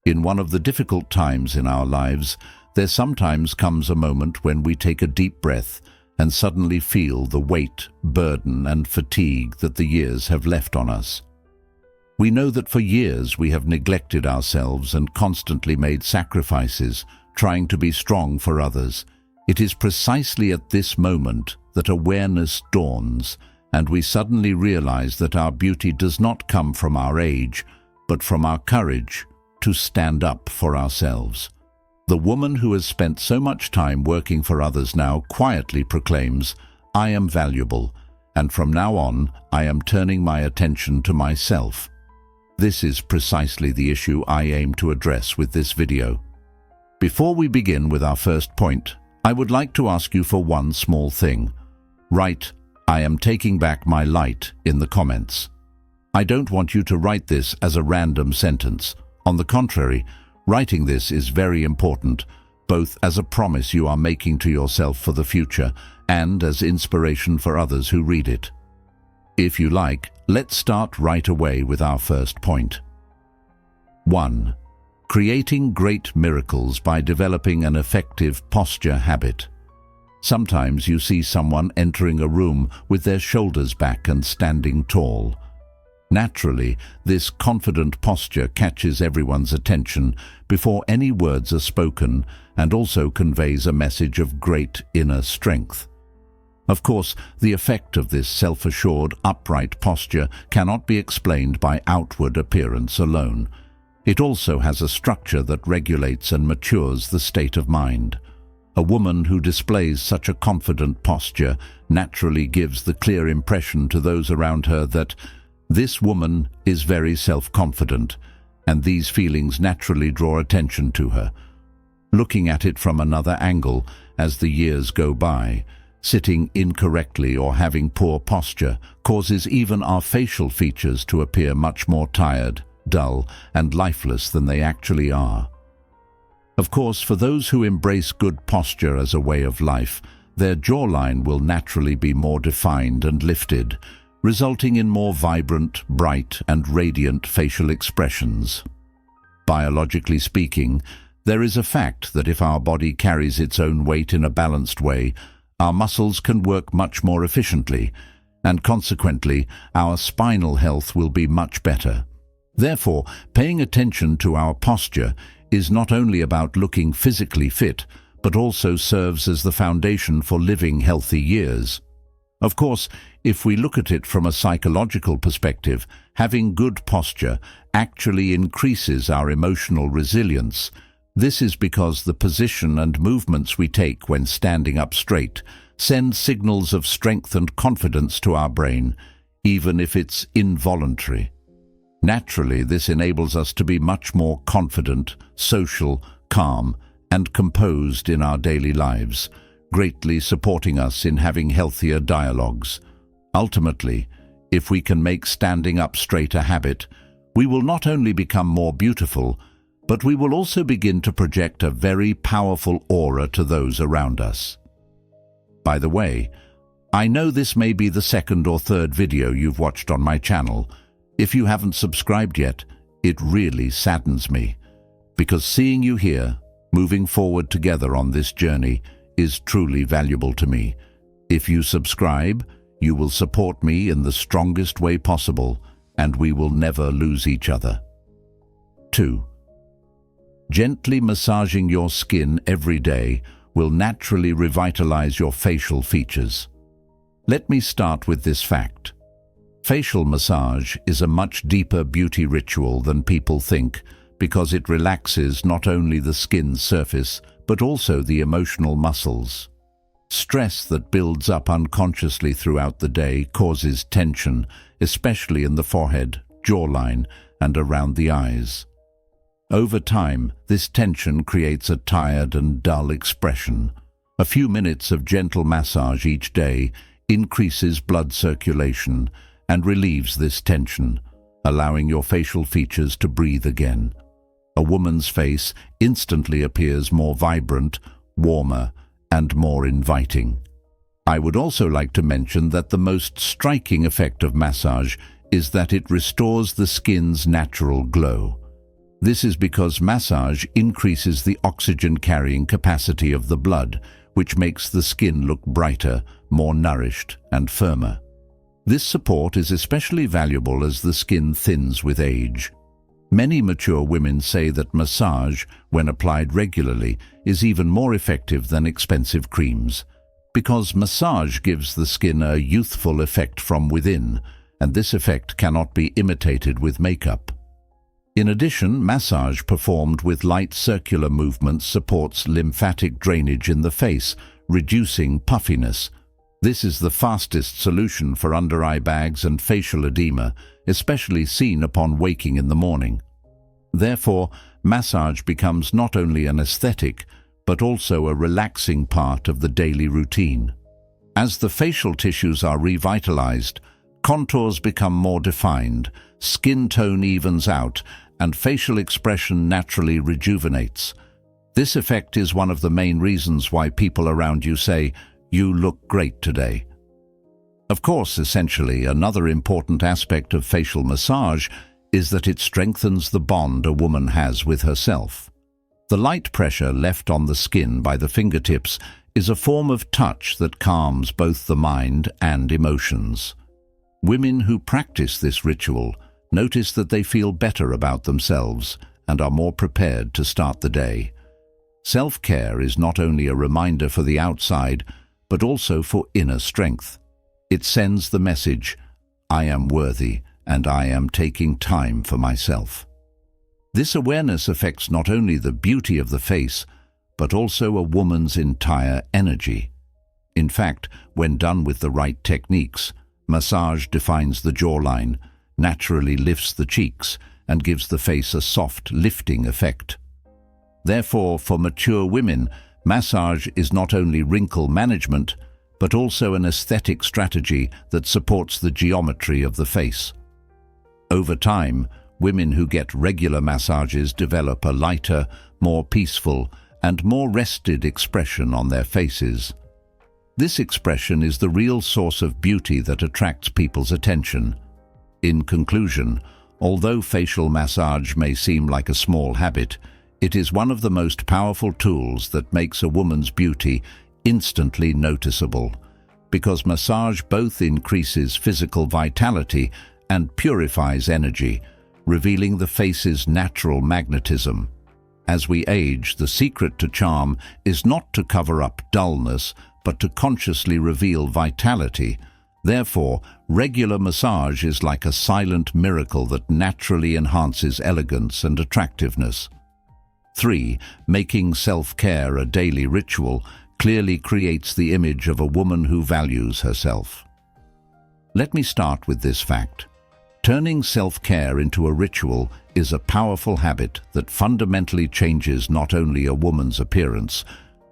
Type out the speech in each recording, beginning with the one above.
In one of the difficult times in our lives, there sometimes comes a moment when we take a deep breath and suddenly feel the weight, burden, and fatigue that the years have left on us. We know that for years we have neglected ourselves and constantly made sacrifices, trying to be strong for others. It is precisely at this moment that awareness dawns, and we suddenly realize that our beauty does not come from our age, but from our courage to stand up for ourselves. The woman who has spent so much time working for others now quietly proclaims, "I am valuable, and from now on I am turning my attention to myself." This is precisely the issue I aim to address with this video. Before we begin with our first point, I would like to ask you for one small thing. Write, "I am taking back my light" in the comments. I don't want you to write this as a random sentence. On the contrary, writing this is very important, both as a promise you are making to yourself for the future and as inspiration for others who read it. If you like, let's start right away with our first point. 1. Creating great miracles by developing an effective posture habit. Sometimes you see someone entering a room with their shoulders back and standing tall. Naturally, this confident posture catches everyone's attention before any words are spoken and also conveys a message of great inner strength. Of course, the effect of this self-assured, upright posture cannot be explained by outward appearance alone. It also has a structure that regulates and matures the state of mind. A woman who displays such a confident posture naturally gives the clear impression to those around her that this woman is very self-confident, and these feelings naturally draw attention to her. Looking at it from another angle, as the years go by, sitting incorrectly or having poor posture causes even our facial features to appear much more tired, dull, and lifeless than they actually are. Of course, for those who embrace good posture as a way of life, their jawline will naturally be more defined and lifted, resulting in more vibrant, bright, and radiant facial expressions. Biologically speaking, there is a fact that if our body carries its own weight in a balanced way, our muscles can work much more efficiently, and consequently, our spinal health will be much better. Therefore, paying attention to our posture is not only about looking physically fit, but also serves as the foundation for living healthy years. Of course, if we look at it from a psychological perspective, having good posture actually increases our emotional resilience. This is because the position and movements we take when standing up straight send signals of strength and confidence to our brain, even if it's involuntary. Naturally, this enables us to be much more confident, social, calm, and composed in our daily lives, greatly supporting us in having healthier dialogues. Ultimately, if we can make standing up straight a habit, we will not only become more beautiful, but we will also begin to project a very powerful aura to those around us. By the way, I know this may be the second or third video you've watched on my channel. If you haven't subscribed yet, it really saddens me, because seeing you here, moving forward together on this journey, is truly valuable to me. If you subscribe, you will support me in the strongest way possible, and we will never lose each other. 2. Gently massaging your skin every day will naturally revitalize your facial features. Let me start with this fact. Facial massage is a much deeper beauty ritual than people think, because it relaxes not only the skin's surface, but also the emotional muscles. Stress that builds up unconsciously throughout the day causes tension, especially in the forehead, jawline, and around the eyes. Over time, this tension creates a tired and dull expression. A few minutes of gentle massage each day increases blood circulation and relieves this tension, allowing your facial features to breathe again. A woman's face instantly appears more vibrant, warmer, and more inviting. I would also like to mention that the most striking effect of massage is that it restores the skin's natural glow. This is because massage increases the oxygen-carrying capacity of the blood, which makes the skin look brighter, more nourished, and firmer. This support is especially valuable as the skin thins with age. Many mature women say that massage, when applied regularly, is even more effective than expensive creams, because massage gives the skin a youthful effect from within, and this effect cannot be imitated with makeup. In addition, massage performed with light circular movements supports lymphatic drainage in the face, reducing puffiness. This is the fastest solution for under-eye bags and facial edema, especially seen upon waking in the morning. Therefore, massage becomes not only an aesthetic, but also a relaxing part of the daily routine. As the facial tissues are revitalized, contours become more defined, skin tone evens out, and facial expression naturally rejuvenates. This effect is one of the main reasons why people around you say, "You look great today." Of course, essentially, another important aspect of facial massage is that it strengthens the bond a woman has with herself. The light pressure left on the skin by the fingertips is a form of touch that calms both the mind and emotions. Women who practice this ritual notice that they feel better about themselves and are more prepared to start the day. Self-care is not only a reminder for the outside, but also for inner strength. It sends the message, "I am worthy and I am taking time for myself." This awareness affects not only the beauty of the face, but also a woman's entire energy. In fact, when done with the right techniques, massage defines the jawline, naturally lifts the cheeks, and gives the face a soft, lifting effect. Therefore, for mature women, massage is not only wrinkle management, but also an aesthetic strategy that supports the geometry of the face. Over time, women who get regular massages develop a lighter, more peaceful, and more rested expression on their faces. This expression is the real source of beauty that attracts people's attention. In conclusion, although facial massage may seem like a small habit, it is one of the most powerful tools that makes a woman's beauty instantly noticeable, because massage both increases physical vitality and purifies energy, revealing the face's natural magnetism. As we age, the secret to charm is not to cover up dullness, but to consciously reveal vitality. Therefore, regular massage is like a silent miracle that naturally enhances elegance and attractiveness. 3. Making self-care a daily ritual clearly creates the image of a woman who values herself. Let me start with this fact. Turning self-care into a ritual is a powerful habit that fundamentally changes not only a woman's appearance,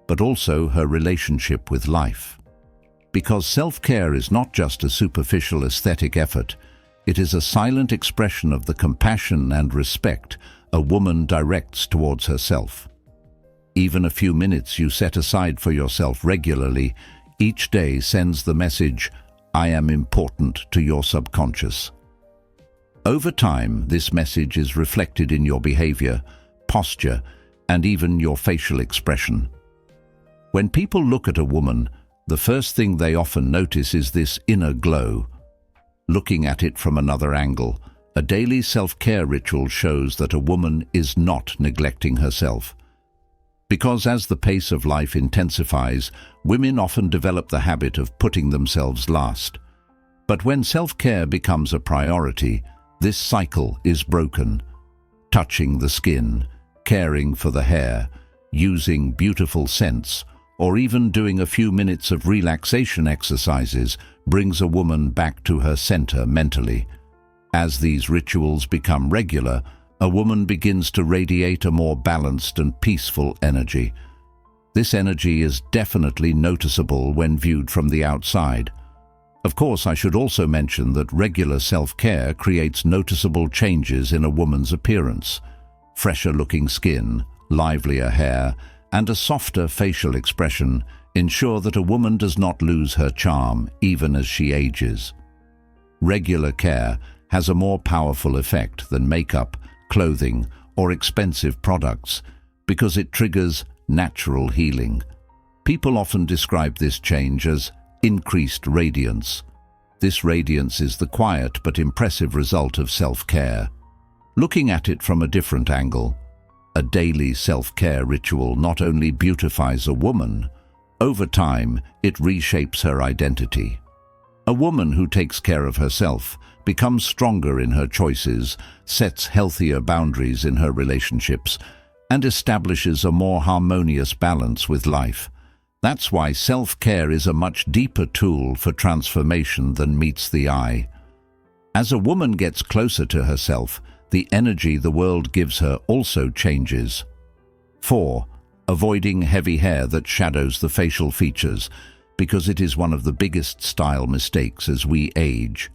but also her relationship with life. Because self-care is not just a superficial aesthetic effort, it is a silent expression of the compassion and respect a woman directs towards herself. Even a few minutes you set aside for yourself regularly each day sends the message, "I am important," to your subconscious. Over time, this message is reflected in your behavior, posture, and even your facial expression. When people look at a woman, the first thing they often notice is this inner glow. Looking at it from another angle, a daily self-care ritual shows that a woman is not neglecting herself. Because as the pace of life intensifies, women often develop the habit of putting themselves last. But when self-care becomes a priority, this cycle is broken. Touching the skin, caring for the hair, using beautiful scents, or even doing a few minutes of relaxation exercises brings a woman back to her center mentally. As these rituals become regular, a woman begins to radiate a more balanced and peaceful energy. This energy is definitely noticeable when viewed from the outside. Of course, I should also mention that regular self-care creates noticeable changes in a woman's appearance. Fresher-looking skin, livelier hair, and a softer facial expression ensure that a woman does not lose her charm even as she ages. Regular care has a more powerful effect than makeup, clothing, or expensive products, because it triggers natural healing. People often describe this change as increased radiance. This radiance is the quiet but impressive result of self-care. Looking at it from a different angle, a daily self-care ritual not only beautifies a woman, over time it reshapes her identity. A woman who takes care of herself becomes stronger in her choices, sets healthier boundaries in her relationships, and establishes a more harmonious balance with life. That's why self-care is a much deeper tool for transformation than meets the eye. As a woman gets closer to herself, the energy the world gives her also changes. 4. Avoiding heavy hair that shadows the facial features, because it is one of the biggest style mistakes as we age,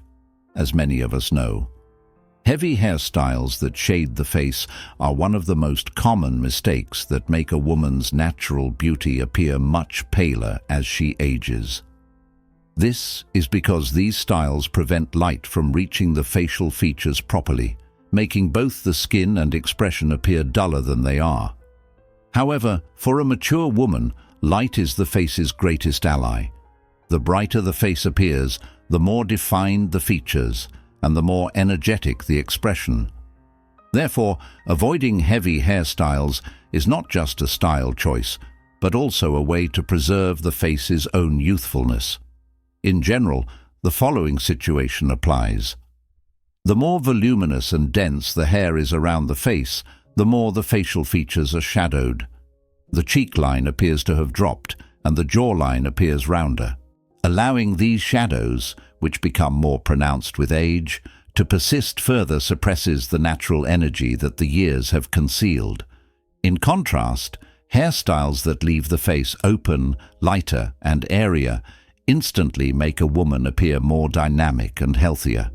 as many of us know. Heavy hairstyles that shade the face are one of the most common mistakes that make a woman's natural beauty appear much paler as she ages. This is because these styles prevent light from reaching the facial features properly, making both the skin and expression appear duller than they are. However, for a mature woman, light is the face's greatest ally. The brighter the face appears, the more defined the features, and the more energetic the expression. Therefore, avoiding heavy hairstyles is not just a style choice, but also a way to preserve the face's own youthfulness. In general, the following situation applies. The more voluminous and dense the hair is around the face, the more the facial features are shadowed. The cheek line appears to have dropped, and the jawline appears rounder. Allowing these shadows, which become more pronounced with age, to persist further suppresses the natural energy that the years have concealed. In contrast, hairstyles that leave the face open, lighter, and airier instantly make a woman appear more dynamic and healthier.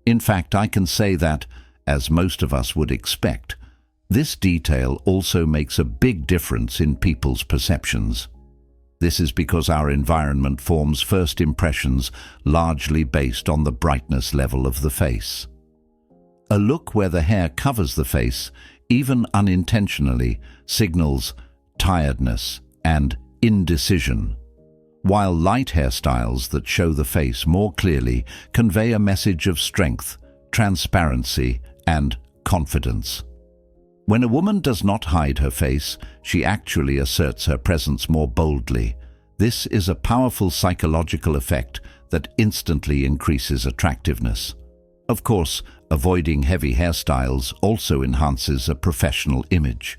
In fact, I can say that, as most of us would expect, this detail also makes a big difference in people's perceptions. This is because our environment forms first impressions largely based on the brightness level of the face. A look where the hair covers the face, even unintentionally, signals tiredness and indecision, while light hairstyles that show the face more clearly convey a message of strength, transparency, and confidence. When a woman does not hide her face, she actually asserts her presence more boldly. This is a powerful psychological effect that instantly increases attractiveness. Of course, avoiding heavy hairstyles also enhances a professional image.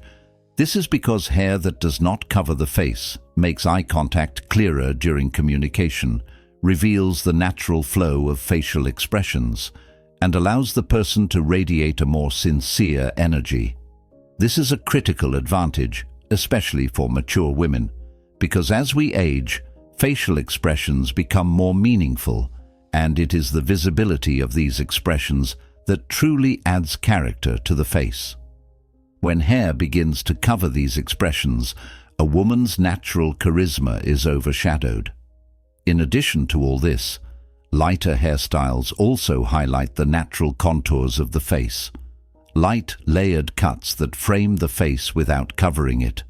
This is because hair that does not cover the face makes eye contact clearer during communication, reveals the natural flow of facial expressions, and allows the person to radiate a more sincere energy. This is a critical advantage, especially for mature women, because as we age, facial expressions become more meaningful, and it is the visibility of these expressions that truly adds character to the face. When hair begins to cover these expressions, a woman's natural charisma is overshadowed. In addition to all this, lighter hairstyles also highlight the natural contours of the face. Light, layered cuts that frame the face without covering it,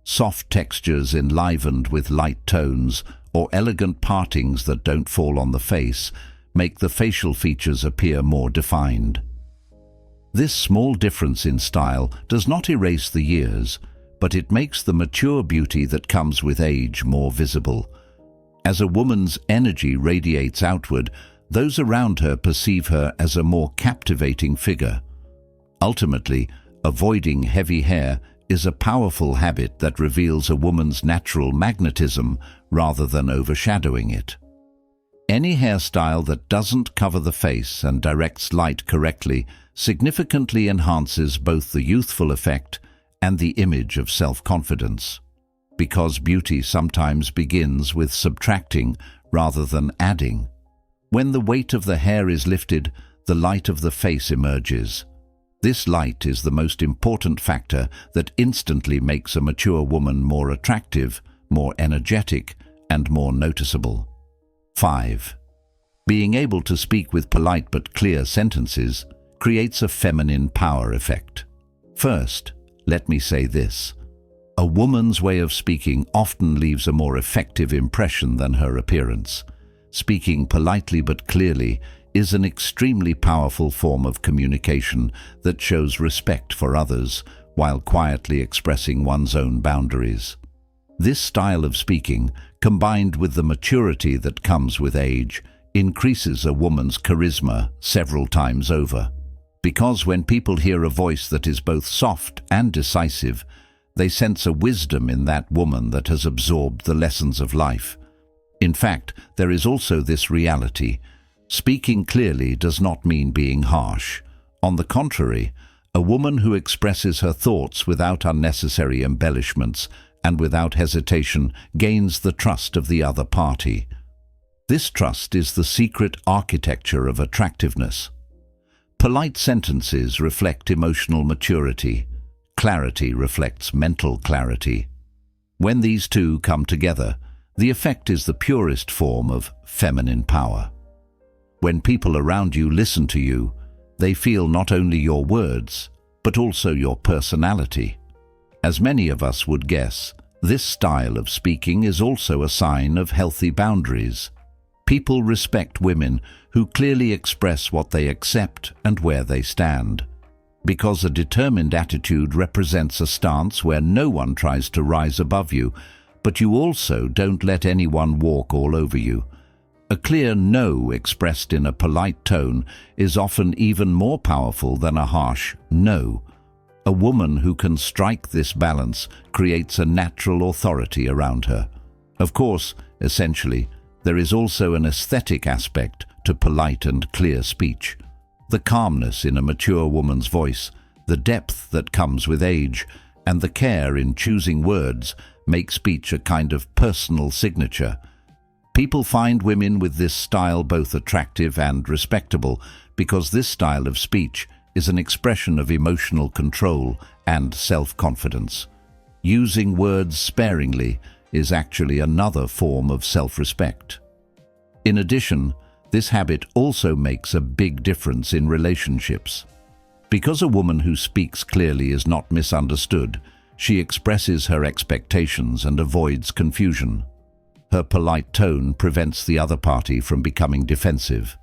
soft textures enlivened with light tones, or elegant partings that don't fall on the face, make the facial features appear more defined. This small difference in style does not erase the years, but it makes the mature beauty that comes with age more visible. As a woman's energy radiates outward, those around her perceive her as a more captivating figure. Ultimately, avoiding heavy hair is a powerful habit that reveals a woman's natural magnetism rather than overshadowing it. Any hairstyle that doesn't cover the face and directs light correctly significantly enhances both the youthful effect and the image of self-confidence. Because beauty sometimes begins with subtracting rather than adding. When the weight of the hair is lifted, the light of the face emerges. This light is the most important factor that instantly makes a mature woman more attractive, more energetic, and more noticeable. 5. Being able to speak with polite but clear sentences creates a feminine power effect. First, let me say this. A woman's way of speaking often leaves a more effective impression than her appearance. Speaking politely but clearly is an extremely powerful form of communication that shows respect for others while quietly expressing one's own boundaries. This style of speaking, combined with the maturity that comes with age, increases a woman's charisma several times over. Because when people hear a voice that is both soft and decisive, they sense a wisdom in that woman that has absorbed the lessons of life. In fact, there is also this reality. Speaking clearly does not mean being harsh. On the contrary, a woman who expresses her thoughts without unnecessary embellishments and without hesitation gains the trust of the other party. This trust is the secret architecture of attractiveness. Polite sentences reflect emotional maturity. Clarity reflects mental clarity. When these two come together, the effect is the purest form of feminine power. When people around you listen to you, they feel not only your words, but also your personality. As many of us would guess, this style of speaking is also a sign of healthy boundaries. People respect women who clearly express what they accept and where they stand. Because a determined attitude represents a stance where no one tries to rise above you, but you also don't let anyone walk all over you. A clear no expressed in a polite tone is often even more powerful than a harsh no. A woman who can strike this balance creates a natural authority around her. Of course, essentially, there is also an aesthetic aspect to polite and clear speech. The calmness in a mature woman's voice, the depth that comes with age, and the care in choosing words make speech a kind of personal signature. People find women with this style both attractive and respectable because this style of speech is an expression of emotional control and self-confidence. Using words sparingly is actually another form of self-respect. In addition, this habit also makes a big difference in relationships. Because a woman who speaks clearly is not misunderstood, she expresses her expectations and avoids confusion. Her polite tone prevents the other party from becoming defensive.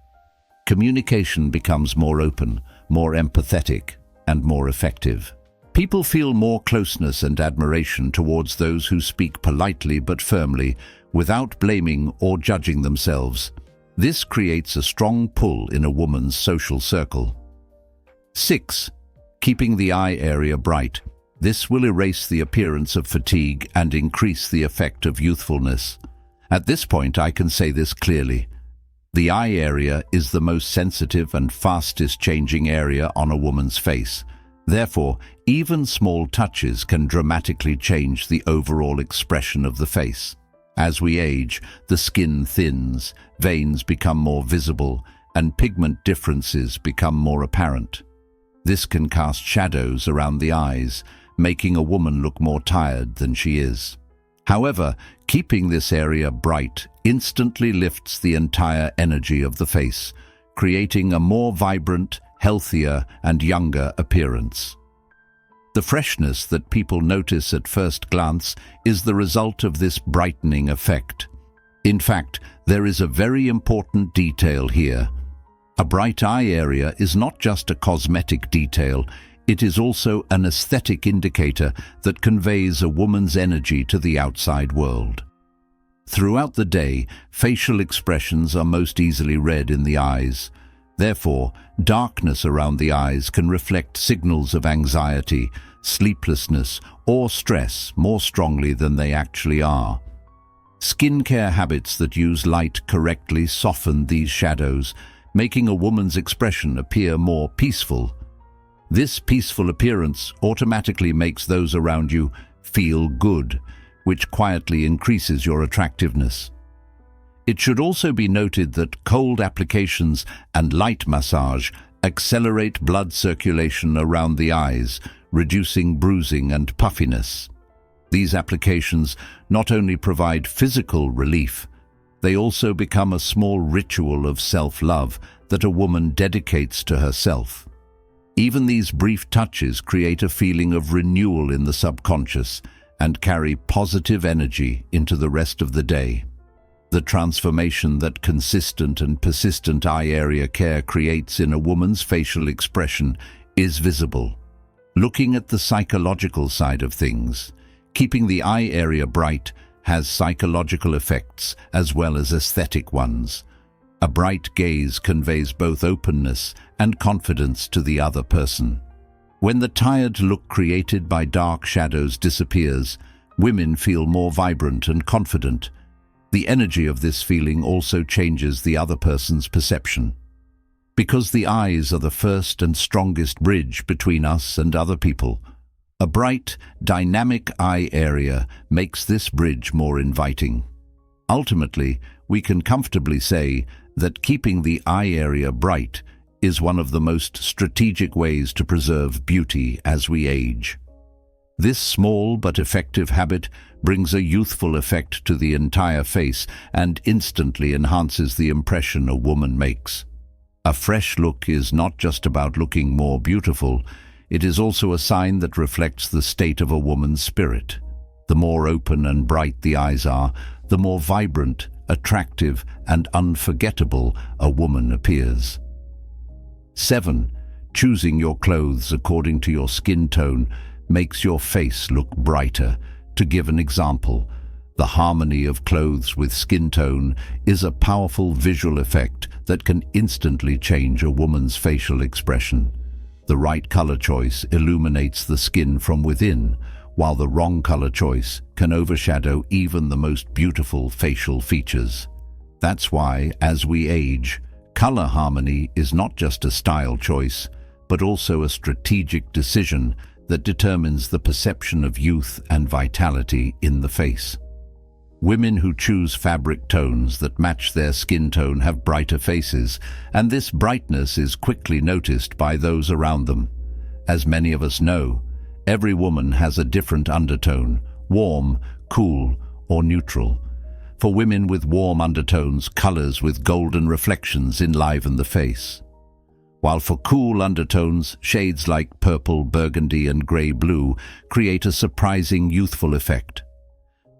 Communication becomes more open, more empathetic, and more effective. People feel more closeness and admiration towards those who speak politely but firmly, without blaming or judging themselves. This creates a strong pull in a woman's social circle. 6. Keeping the eye area bright. This will erase the appearance of fatigue and increase the effect of youthfulness. At this point, I can say this clearly. The eye area is the most sensitive and fastest changing area on a woman's face. Therefore, even small touches can dramatically change the overall expression of the face. As we age, the skin thins, veins become more visible, and pigment differences become more apparent. This can cast shadows around the eyes, making a woman look more tired than she is. However, keeping this area bright instantly lifts the entire energy of the face, creating a more vibrant, healthier, and younger appearance. The freshness that people notice at first glance is the result of this brightening effect. In fact, there is a very important detail here. A bright eye area is not just a cosmetic detail, it is also an aesthetic indicator that conveys a woman's energy to the outside world. Throughout the day, facial expressions are most easily read in the eyes. Therefore, darkness around the eyes can reflect signals of anxiety, sleeplessness, or stress more strongly than they actually are. Skincare habits that use light correctly soften these shadows, making a woman's expression appear more peaceful. This peaceful appearance automatically makes those around you feel good, which quietly increases your attractiveness. It should also be noted that cold applications and light massage accelerate blood circulation around the eyes, reducing bruising and puffiness. These applications not only provide physical relief, they also become a small ritual of self-love that a woman dedicates to herself. Even these brief touches create a feeling of renewal in the subconscious and carry positive energy into the rest of the day. The transformation that consistent and persistent eye area care creates in a woman's facial expression is visible. Looking at the psychological side of things, keeping the eye area bright has psychological effects as well as aesthetic ones. A bright gaze conveys both openness and confidence to the other person. When the tired look created by dark shadows disappears, women feel more vibrant and confident. The energy of this feeling also changes the other person's perception. Because the eyes are the first and strongest bridge between us and other people, a bright, dynamic eye area makes this bridge more inviting. Ultimately, we can comfortably say that keeping the eye area bright is one of the most strategic ways to preserve beauty as we age. This small but effective habit brings a youthful effect to the entire face and instantly enhances the impression a woman makes. A fresh look is not just about looking more beautiful, it is also a sign that reflects the state of a woman's spirit. The more open and bright the eyes are, the more vibrant, attractive, and unforgettable a woman appears. 7. Choosing your clothes according to your skin tone makes your face look brighter. To give an example, the harmony of clothes with skin tone is a powerful visual effect that can instantly change a woman's facial expression. The right color choice illuminates the skin from within, while the wrong color choice can overshadow even the most beautiful facial features. That's why, as we age, color harmony is not just a style choice, but also a strategic decision that determines the perception of youth and vitality in the face. Women who choose fabric tones that match their skin tone have brighter faces, and this brightness is quickly noticed by those around them. As many of us know, every woman has a different undertone: warm, cool, or neutral. For women with warm undertones, colors with golden reflections enliven the face. While for cool undertones, shades like purple, burgundy, and grey-blue create a surprising youthful effect.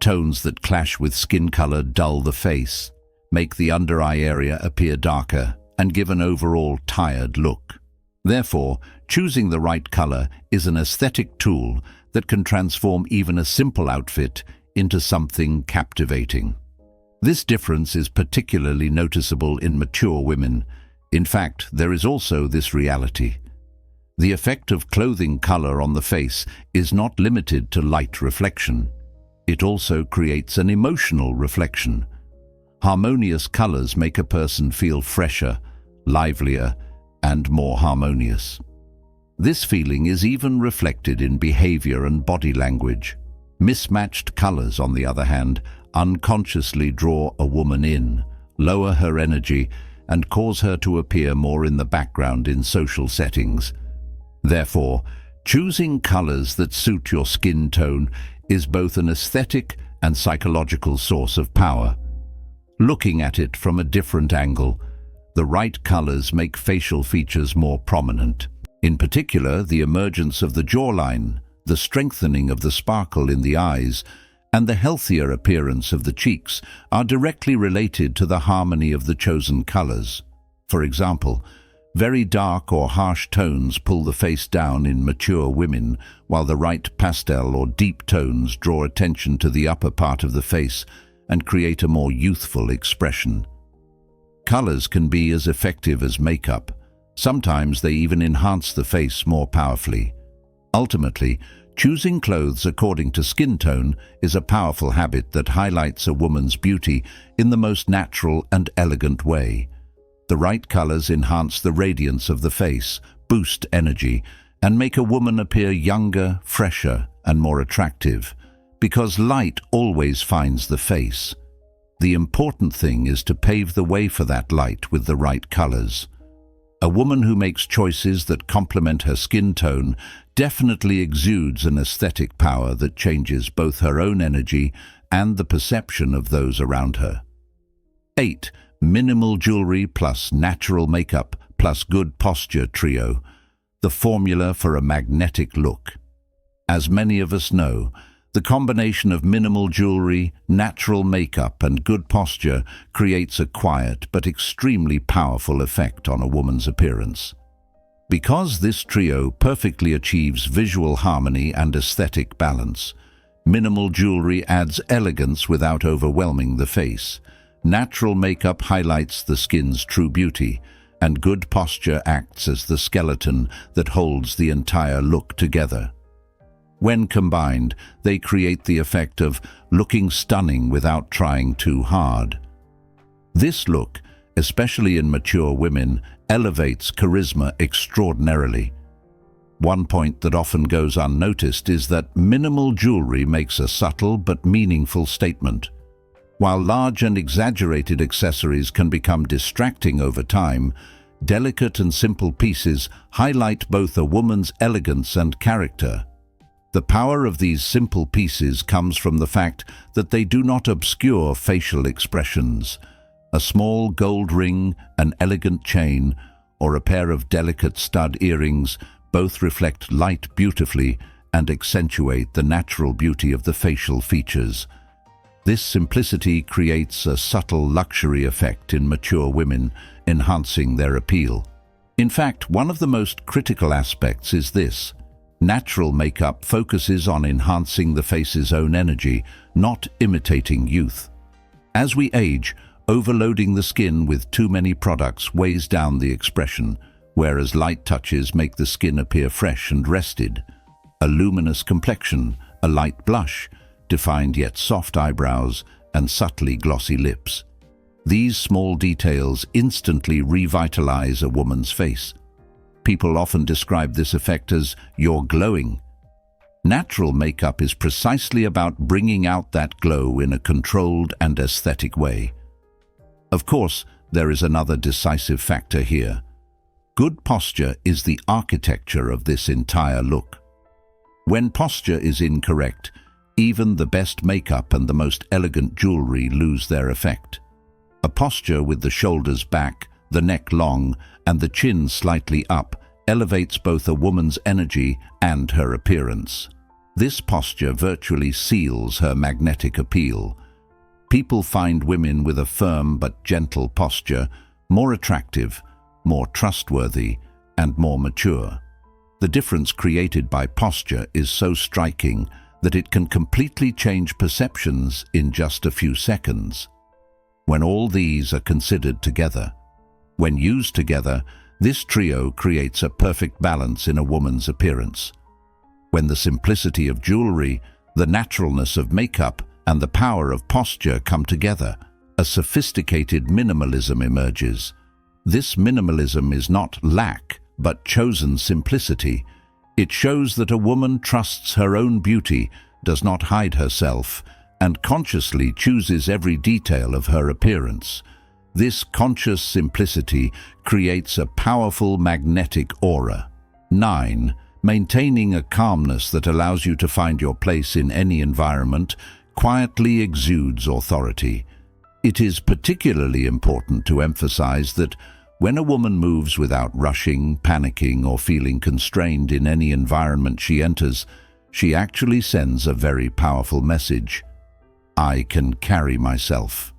Tones that clash with skin color dull the face, make the under-eye area appear darker, and give an overall tired look. Therefore, choosing the right color is an aesthetic tool that can transform even a simple outfit into something captivating. This difference is particularly noticeable in mature women. In fact, there is also this reality. The effect of clothing color on the face is not limited to light reflection. It also creates an emotional reflection. Harmonious colors make a person feel fresher, livelier, and more harmonious. This feeling is even reflected in behavior and body language. Mismatched colors, on the other hand, unconsciously draw a woman in, lower her energy, and cause her to appear more in the background in social settings. Therefore, choosing colors that suit your skin tone is both an aesthetic and psychological source of power. Looking at it from a different angle, the right colors make facial features more prominent. In particular, the emergence of the jawline, the strengthening of the sparkle in the eyes, and the healthier appearance of the cheeks are directly related to the harmony of the chosen colors. For example, very dark or harsh tones pull the face down in mature women, while the right pastel or deep tones draw attention to the upper part of the face and create a more youthful expression. Colors can be as effective as makeup. Sometimes they even enhance the face more powerfully. Ultimately, choosing clothes according to skin tone is a powerful habit that highlights a woman's beauty in the most natural and elegant way. The right colors enhance the radiance of the face, boost energy, and make a woman appear younger, fresher, and more attractive, because light always finds the face. The important thing is to pave the way for that light with the right colors. A woman who makes choices that complement her skin tone definitely exudes an aesthetic power that changes both her own energy and the perception of those around her. 8. Minimal jewelry plus natural makeup plus good posture trio. the formula for a magnetic look. As many of us know, the combination of minimal jewelry, natural makeup, and good posture creates a quiet but extremely powerful effect on a woman's appearance. Because this trio perfectly achieves visual harmony and aesthetic balance, minimal jewelry adds elegance without overwhelming the face, natural makeup highlights the skin's true beauty, and good posture acts as the skeleton that holds the entire look together. When combined, they create the effect of looking stunning without trying too hard. This look, especially in mature women, elevates charisma extraordinarily. One point that often goes unnoticed is that minimal jewelry makes a subtle but meaningful statement. While large and exaggerated accessories can become distracting over time, delicate and simple pieces highlight both a woman's elegance and character. The power of these simple pieces comes from the fact that they do not obscure facial expressions. A small gold ring, an elegant chain, or a pair of delicate stud earrings both reflect light beautifully and accentuate the natural beauty of the facial features. This simplicity creates a subtle luxury effect in mature women, enhancing their appeal. In fact, one of the most critical aspects is this: natural makeup focuses on enhancing the face's own energy, not imitating youth. As we age, overloading the skin with too many products weighs down the expression, whereas light touches make the skin appear fresh and rested. A luminous complexion, a light blush, defined yet soft eyebrows, and subtly glossy lips. These small details instantly revitalize a woman's face. People often describe this effect as "you're glowing." Natural makeup is precisely about bringing out that glow in a controlled and aesthetic way. Of course, there is another decisive factor here. Good posture is the architecture of this entire look. When posture is incorrect, even the best makeup and the most elegant jewelry lose their effect. A posture with the shoulders back, the neck long, and the chin slightly up elevates both a woman's energy and her appearance. This posture virtually seals her magnetic appeal. People find women with a firm but gentle posture more attractive, more trustworthy, and more mature. The difference created by posture is so striking that it can completely change perceptions in just a few seconds. When all these are considered together, when used together, this trio creates a perfect balance in a woman's appearance. When the simplicity of jewelry, the naturalness of makeup, and the power of posture come together, a sophisticated minimalism emerges. This minimalism is not lack, but chosen simplicity. It shows that a woman trusts her own beauty, does not hide herself, and consciously chooses every detail of her appearance. This conscious simplicity creates a powerful magnetic aura. 9. Maintaining a calmness that allows you to find your place in any environment quietly exudes authority. It is particularly important to emphasize that when a woman moves without rushing, panicking, or feeling constrained in any environment she enters, she actually sends a very powerful message. I can carry myself.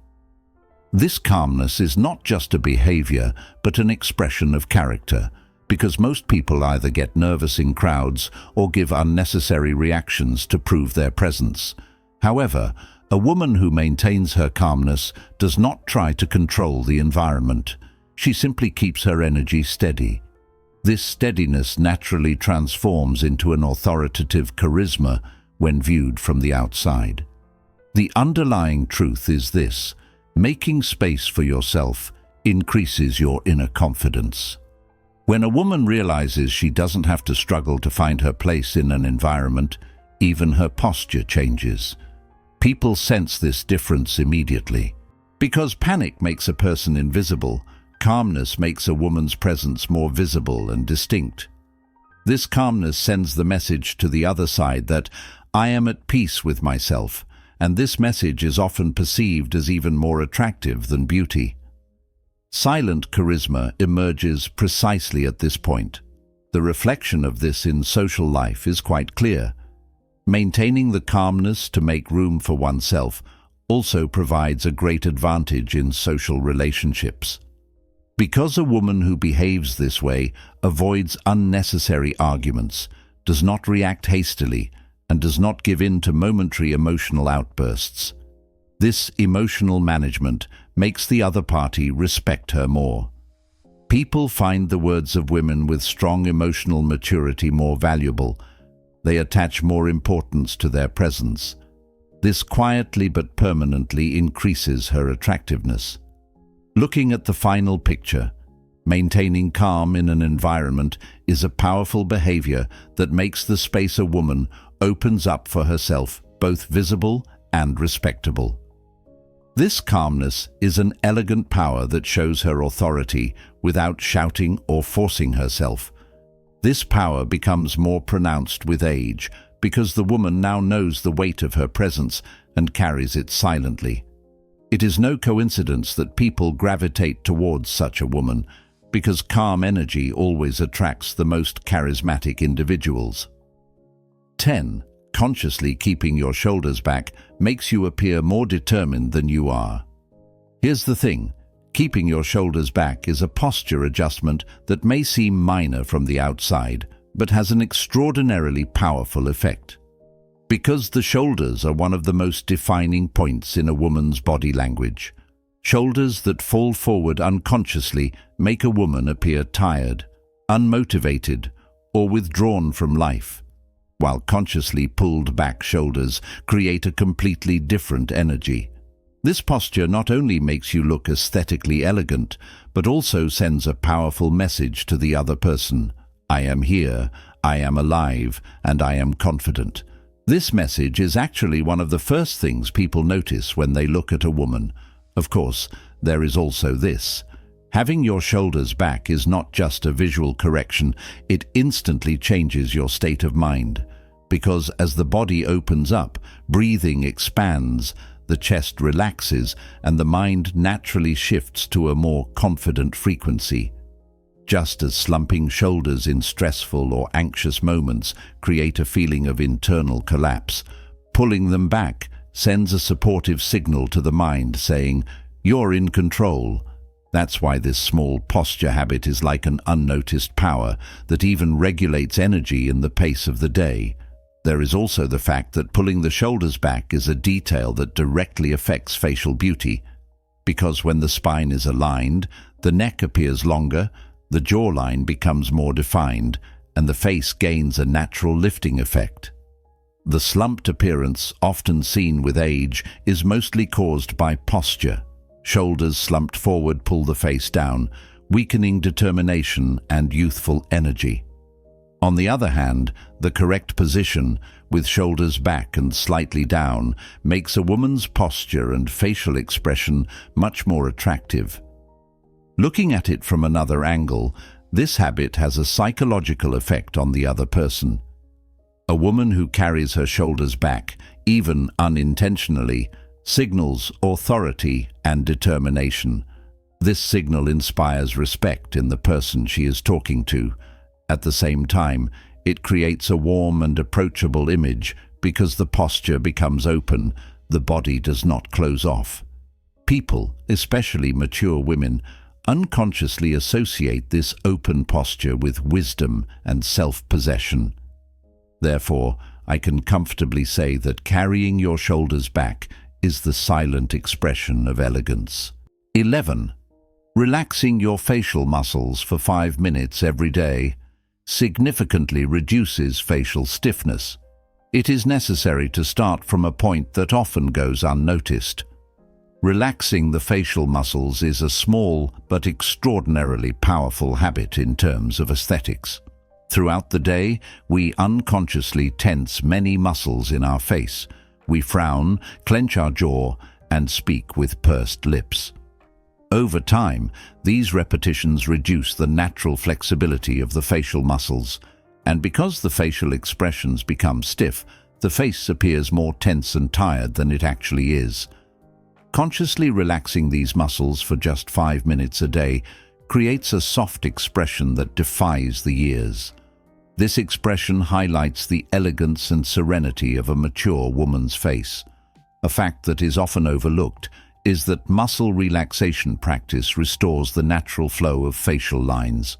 This calmness is not just a behavior, but an expression of character, because most people either get nervous in crowds or give unnecessary reactions to prove their presence. However, a woman who maintains her calmness does not try to control the environment. She simply keeps her energy steady. This steadiness naturally transforms into an authoritative charisma when viewed from the outside. The underlying truth is this: making space for yourself increases your inner confidence. When a woman realizes she doesn't have to struggle to find her place in an environment, even her posture changes. People sense this difference immediately. Because panic makes a person invisible, calmness makes a woman's presence more visible and distinct. This calmness sends the message to the other side that I am at peace with myself, and this message is often perceived as even more attractive than beauty. Silent charisma emerges precisely at this point. The reflection of this in social life is quite clear. Maintaining the calmness to make room for oneself also provides a great advantage in social relationships. Because a woman who behaves this way avoids unnecessary arguments, does not react hastily, and does not give in to momentary emotional outbursts. This emotional management makes the other party respect her more. People find the words of women with strong emotional maturity more valuable. They attach more importance to their presence. This quietly but permanently increases her attractiveness. Looking at the final picture, maintaining calm in an environment is a powerful behavior that makes the space a woman opens up for herself both visible and respectable. This calmness is an elegant power that shows her authority without shouting or forcing herself. This power becomes more pronounced with age because the woman now knows the weight of her presence and carries it silently. It is no coincidence that people gravitate towards such a woman, because calm energy always attracts the most charismatic individuals. 10. Consciously keeping your shoulders back makes you appear more determined than you are. Here's the thing, keeping your shoulders back is a posture adjustment that may seem minor from the outside, but has an extraordinarily powerful effect. Because the shoulders are one of the most defining points in a woman's body language. Shoulders that fall forward unconsciously make a woman appear tired, unmotivated, or withdrawn from life, while consciously pulled back shoulders create a completely different energy. This posture not only makes you look aesthetically elegant, but also sends a powerful message to the other person. I am here, I am alive, and I am confident. This message is actually one of the first things people notice when they look at a woman. Of course, there is also this. Having your shoulders back is not just a visual correction, it instantly changes your state of mind. Because as the body opens up, breathing expands, the chest relaxes, and the mind naturally shifts to a more confident frequency. Just as slumping shoulders in stressful or anxious moments create a feeling of internal collapse, pulling them back sends a supportive signal to the mind saying, "You're in control." That's why this small posture habit is like an unnoticed power that even regulates energy in the pace of the day. There is also the fact that pulling the shoulders back is a detail that directly affects facial beauty, because when the spine is aligned, the neck appears longer, the jawline becomes more defined, and the face gains a natural lifting effect. The slumped appearance, often seen with age, is mostly caused by posture. Shoulders slumped forward pull the face down, weakening determination and youthful energy. On the other hand, the correct position, with shoulders back and slightly down, makes a woman's posture and facial expression much more attractive. Looking at it from another angle, this habit has a psychological effect on the other person. A woman who carries her shoulders back, even unintentionally, signals authority and determination. This signal inspires respect in the person she is talking to. At the same time, it creates a warm and approachable image because the posture becomes open, the body does not close off. People, especially mature women, unconsciously associate this open posture with wisdom and self-possession. Therefore, I can comfortably say that carrying your shoulders back is the silent expression of elegance. 11. Relaxing your facial muscles for 5 minutes every day significantly reduces facial stiffness. It is necessary to start from a point that often goes unnoticed. Relaxing the facial muscles is a small but extraordinarily powerful habit in terms of aesthetics. Throughout the day, we unconsciously tense many muscles in our face. We frown, clench our jaw, and speak with pursed lips. Over time, these repetitions reduce the natural flexibility of the facial muscles, and because the facial expressions become stiff, the face appears more tense and tired than it actually is. Consciously relaxing these muscles for just 5 minutes a day creates a soft expression that defies the years. This expression highlights the elegance and serenity of a mature woman's face. A fact that is often overlooked is that muscle relaxation practice restores the natural flow of facial lines.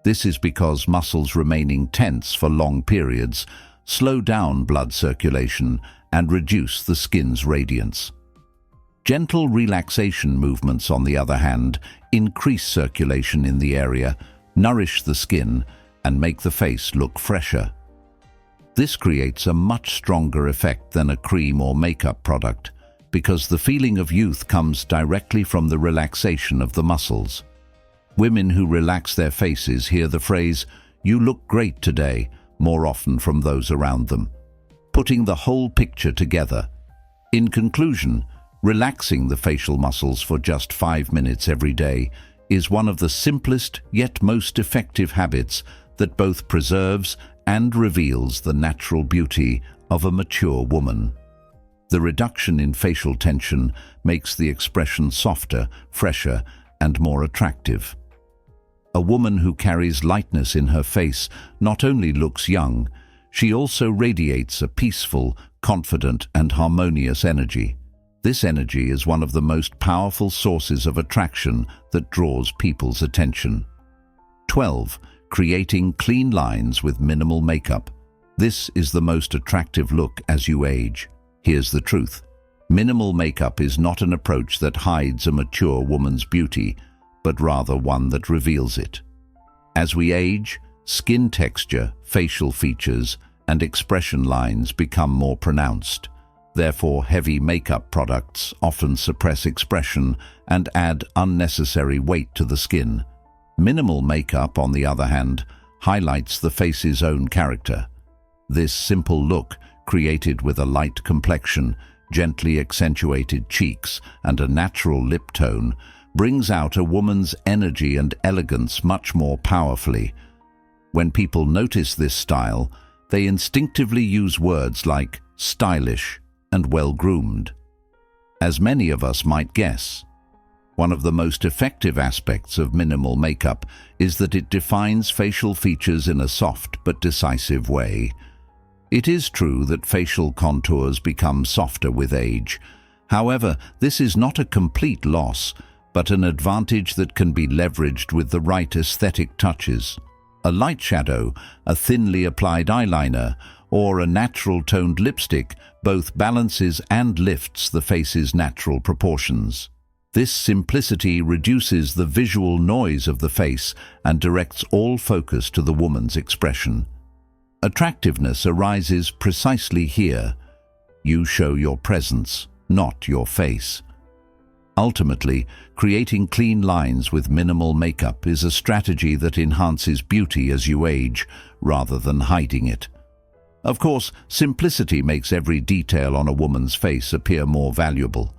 This is because muscles remaining tense for long periods slow down blood circulation and reduce the skin's radiance. Gentle relaxation movements, on the other hand, increase circulation in the area, nourish the skin, and make the face look fresher. This creates a much stronger effect than a cream or makeup product, because the feeling of youth comes directly from the relaxation of the muscles. Women who relax their faces hear the phrase, "You look great today," more often from those around them, putting the whole picture together. In conclusion, relaxing the facial muscles for just 5 minutes every day is one of the simplest yet most effective habits that both preserves and reveals the natural beauty of a mature woman. The reduction in facial tension makes the expression softer, fresher, and more attractive. A woman who carries lightness in her face not only looks young, she also radiates a peaceful, confident, and harmonious energy. This energy is one of the most powerful sources of attraction that draws people's attention. 12. Creating clean lines with minimal makeup. This is the most attractive look as you age. Here's the truth. Minimal makeup is not an approach that hides a mature woman's beauty, but rather one that reveals it. As we age, skin texture, facial features, and expression lines become more pronounced. Therefore, heavy makeup products often suppress expression and add unnecessary weight to the skin. Minimal makeup, on the other hand, highlights the face's own character. This simple look, created with a light complexion, gently accentuated cheeks, and a natural lip tone, brings out a woman's energy and elegance much more powerfully. When people notice this style, they instinctively use words like stylish and well-groomed. As many of us might guess, one of the most effective aspects of minimal makeup is that it defines facial features in a soft but decisive way. It is true that facial contours become softer with age. However, this is not a complete loss, but an advantage that can be leveraged with the right aesthetic touches. A light shadow, a thinly applied eyeliner, or a natural toned lipstick both balances and lifts the face's natural proportions. This simplicity reduces the visual noise of the face and directs all focus to the woman's expression. Attractiveness arises precisely here. You show your presence, not your face. Ultimately, creating clean lines with minimal makeup is a strategy that enhances beauty as you age, rather than hiding it. Of course, simplicity makes every detail on a woman's face appear more valuable.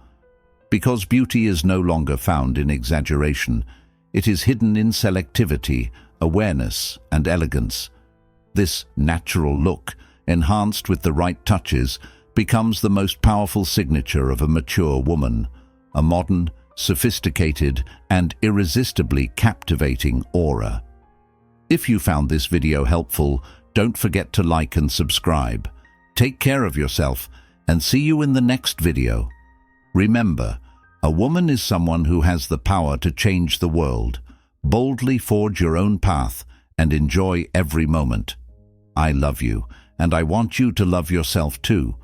Because beauty is no longer found in exaggeration, it is hidden in selectivity, awareness, and elegance. This natural look, enhanced with the right touches, becomes the most powerful signature of a mature woman, a modern, sophisticated, and irresistibly captivating aura. If you found this video helpful, don't forget to like and subscribe. Take care of yourself, and see you in the next video. Remember, a woman is someone who has the power to change the world. Boldly forge your own path and enjoy every moment. I love you, and I want you to love yourself too.